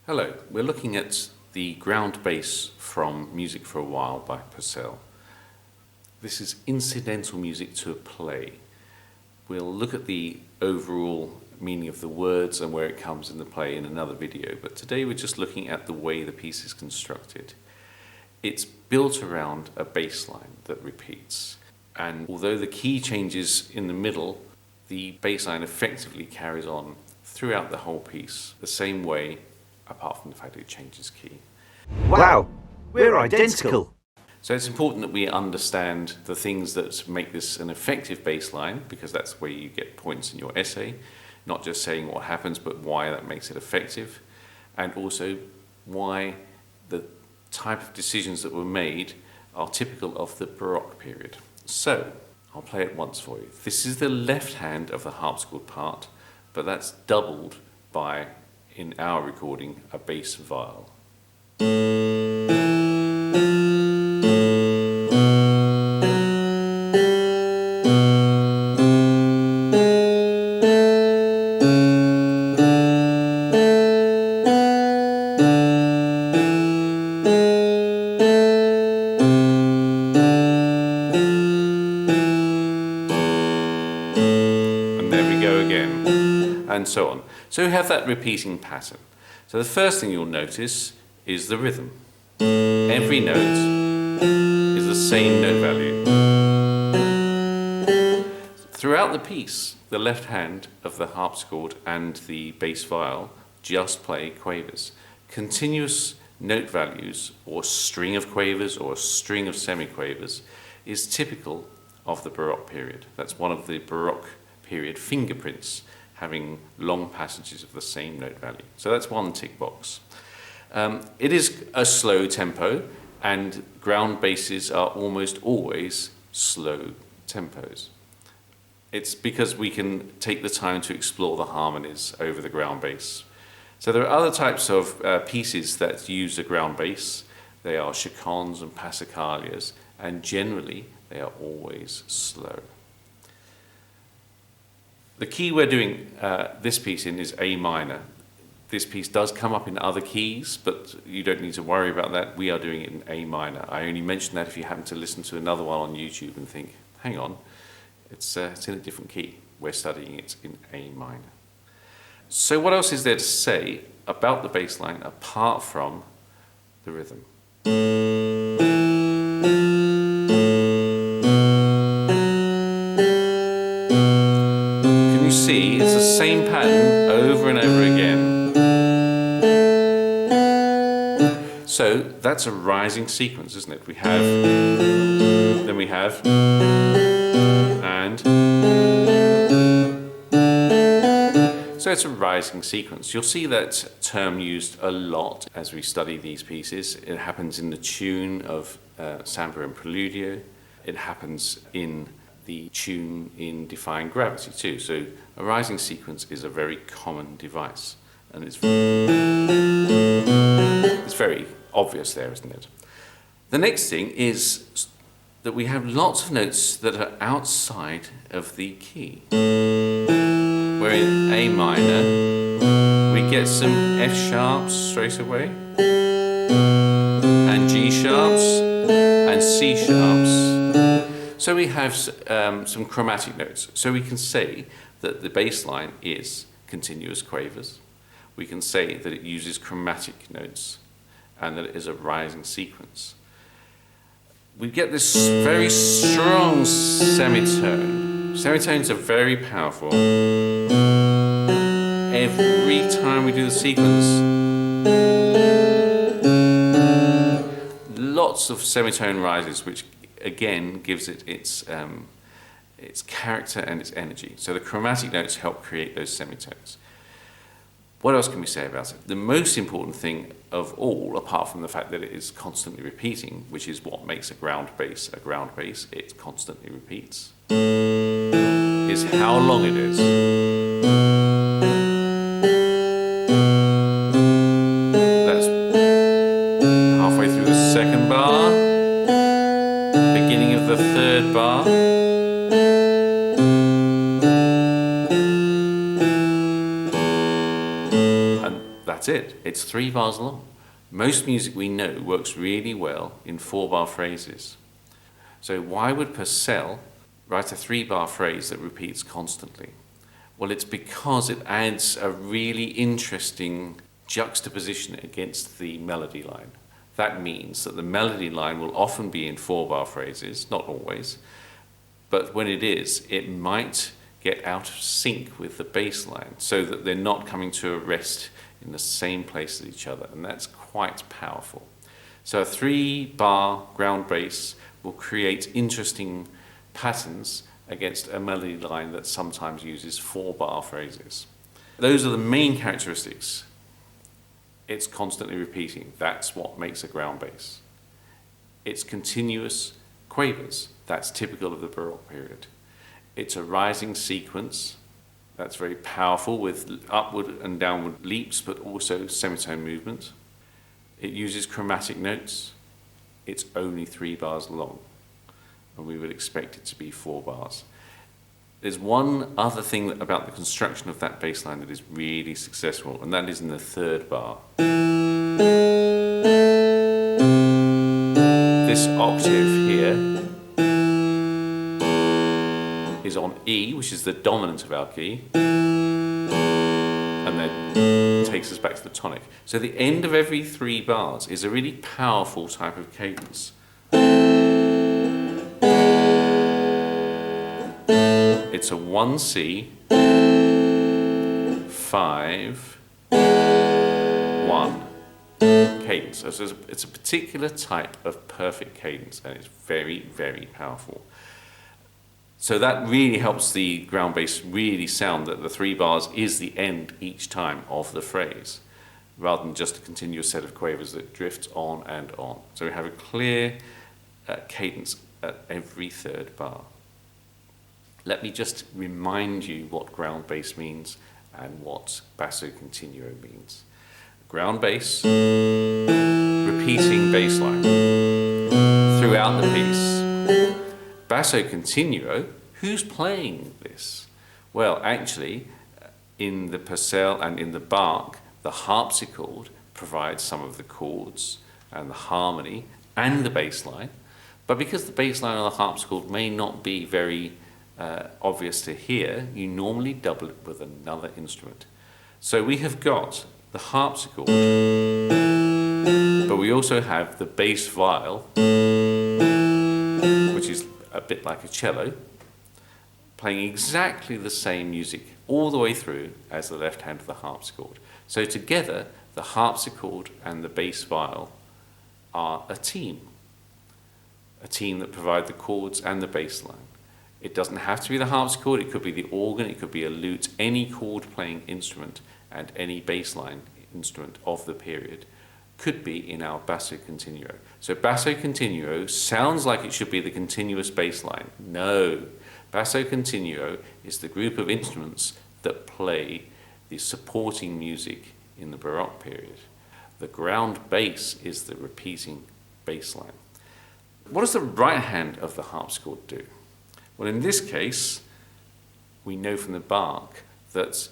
Hello, we're looking at the ground bass from Music for a While by Purcell. This is incidental music to a play. We'll look at the overall meaning of the words and where it comes in the play in another video, but today we're just looking at the way the piece is constructed. It's built around a bass line that repeats, and although the key changes in the middle, the bass line effectively carries on throughout the whole piece the same way, apart from the fact that it changes key. Wow, we're identical. So it's important that we understand the things that make this an effective bass line, because that's where you get points in your essay, not just saying what happens, but why that makes it effective, and also why the type of decisions that were made are typical of the Baroque period. So I'll play it once for you. This is the left hand of the harpsichord part, but that's doubled by, in our recording, a bass viol. And there we go again, and so on. So we have that repeating pattern. So the first thing you'll notice is the rhythm. Every note is the same note value. Throughout the piece, the left hand of the harpsichord and the bass viol just play quavers. Continuous note values, or string of quavers, or a string of semiquavers, is typical of the Baroque period. That's one of the Baroque period fingerprints, having long passages of the same note value. So that's one tick box. It is a slow tempo, and ground basses are almost always slow tempos. It's because we can take the time to explore the harmonies over the ground bass. So there are other types of pieces that use the ground bass. They are chaconnes and passacaglias, and generally they are always slow. The key we're doing this piece in is A minor. This piece does come up in other keys, but you don't need to worry about that. We are doing it in A minor. I only mention that if you happen to listen to another one on YouTube and think, hang on, it's in a different key. We're studying it in A minor. So what else is there to say about the bass line apart from the rhythm? See, it's the same pattern over and over again. So that's a rising sequence, isn't it? We have, then we have, and. So it's a rising sequence. You'll see that term used a lot as we study these pieces. It happens in the tune of Samba and Preludio. It happens in the tune in Defying Gravity too. So a rising sequence is a very common device, and it's very obvious there, isn't it? The next thing is that we have lots of notes that are outside of the key. We're in A minor, we get some F sharps straight away, and G sharps, and C sharps. So we have some chromatic notes. So we can say that the bass line is continuous quavers. We can say that it uses chromatic notes and that it is a rising sequence. We get this very strong semitone. Semitones are very powerful. Every time we do the sequence, lots of semitone rises, which again gives it its character and its energy. So the chromatic notes help create those semitones. What else can we say about it? The most important thing of all, apart from the fact that it is constantly repeating, which is what makes a ground bass, it constantly repeats, is how long it is. That's halfway through the second bar, beginning of the third bar, and That's it. It's 3 bars long. Most music we know works really well in 4-bar phrases. So why would Purcell write a 3-bar phrase that repeats constantly? Well, it's because it adds a really interesting juxtaposition against the melody line. That means that the melody line will often be in 4-bar phrases, not always, but when it is, it might get out of sync with the bass line so that they're not coming to a rest in the same place as each other, and that's quite powerful. So a 3-bar ground bass will create interesting patterns against a melody line that sometimes uses 4-bar phrases. Those are the main characteristics. It's constantly repeating. That's what makes a ground bass. It's continuous quavers. That's typical of the Baroque period. It's a rising sequence. That's very powerful with upward and downward leaps, but also semitone movement. It uses chromatic notes. It's only 3 bars long, and we would expect it to be 4 bars. There's one other thing about the construction of that bass line that is really successful, and that is in the 3rd bar. This octave here is on E, which is the dominant of our key, and then takes us back to the tonic. So the end of every 3 bars is a really powerful type of cadence. It's a 1C, 5, 1 cadence. So it's a particular type of perfect cadence, and it's very, very powerful. So that really helps the ground bass really sound that the 3 bars is the end each time of the phrase, rather than just a continuous set of quavers that drifts on and on. So we have a clear cadence at every 3rd bar. Let me just remind you what ground bass means and what basso continuo means. Ground bass, repeating bass line throughout the piece. Basso continuo, who's playing this? Well, actually, in the Purcell and in the Bach, the harpsichord provides some of the chords and the harmony and the bass line. But because the bass line on the harpsichord may not be very obvious to hear, you normally double it with another instrument. So we have got the harpsichord, but we also have the bass viol, which is a bit like a cello, playing exactly the same music all the way through as the left hand of the harpsichord. So together, the harpsichord and the bass viol are a team that provide the chords and the bass line. It doesn't have to be the harpsichord, it could be the organ, it could be a lute, any chord playing instrument and any bass line instrument of the period could be in our basso continuo. So basso continuo sounds like it should be the continuous bass line. No, basso continuo is the group of instruments that play the supporting music in the Baroque period. The ground bass is the repeating bass line. What does the right hand of the harpsichord do? Well, in this case, we know from the Bach that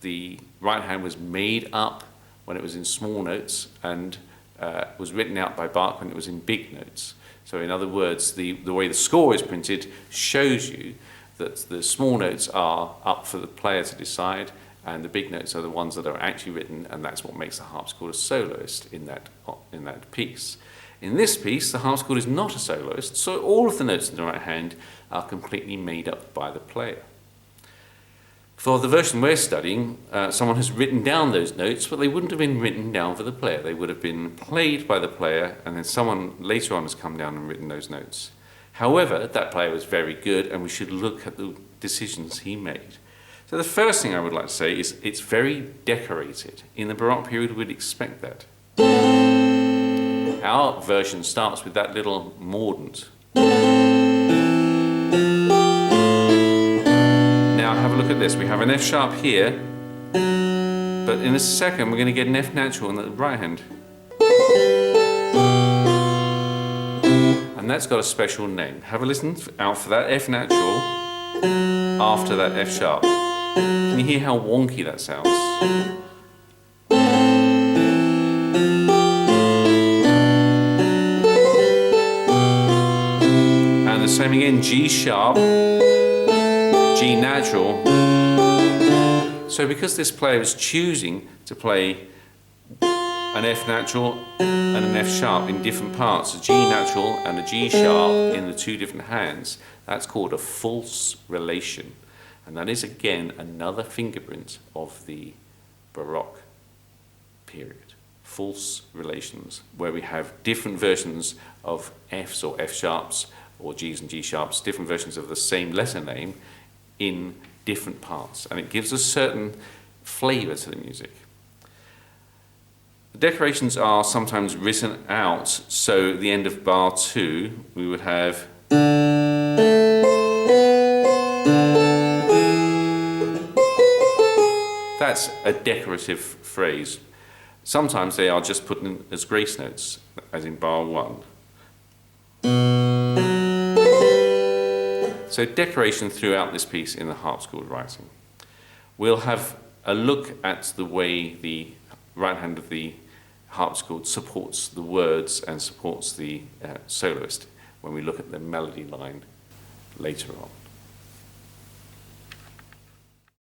the right hand was made up when it was in small notes and was written out by Bach when it was in big notes. So in other words, the way the score is printed shows you that the small notes are up for the player to decide, and the big notes are the ones that are actually written, and that's what makes the harpsichord a soloist in that piece. In this piece, the harpsichord is not a soloist, so all of the notes in the right hand are completely made up by the player. For the version we're studying, someone has written down those notes, but they wouldn't have been written down for the player. They would have been played by the player, and then someone later on has come down and written those notes. However, that player was very good, and we should look at the decisions he made. So the first thing I would like to say is it's very decorated. In the Baroque period, we'd expect that. Our version starts with that little mordant. Now have a look at this. We have an F sharp here, but in a second we're going to get an F natural in the right hand. And that's got a special name. Have a listen out for that F natural after that F sharp. Can you hear how wonky that sounds? same again, G sharp, G natural. So because this player is choosing to play an F natural and an F sharp in different parts, a G natural and a G sharp in the two different hands, that's called a false relation. And that is again another fingerprint of the Baroque period. False relations, where we have different versions of Fs or F sharps or Gs and G sharps, different versions of the same letter name in different parts. And it gives a certain flavor to the music. The decorations are sometimes written out, so at the end of bar 2 we would have that's a decorative phrase. Sometimes they are just put in as grace notes, as in bar 1. So decoration throughout this piece in the harpsichord writing. We'll have a look at the way the right hand of the harpsichord supports the words and supports the soloist when we look at the melody line later on.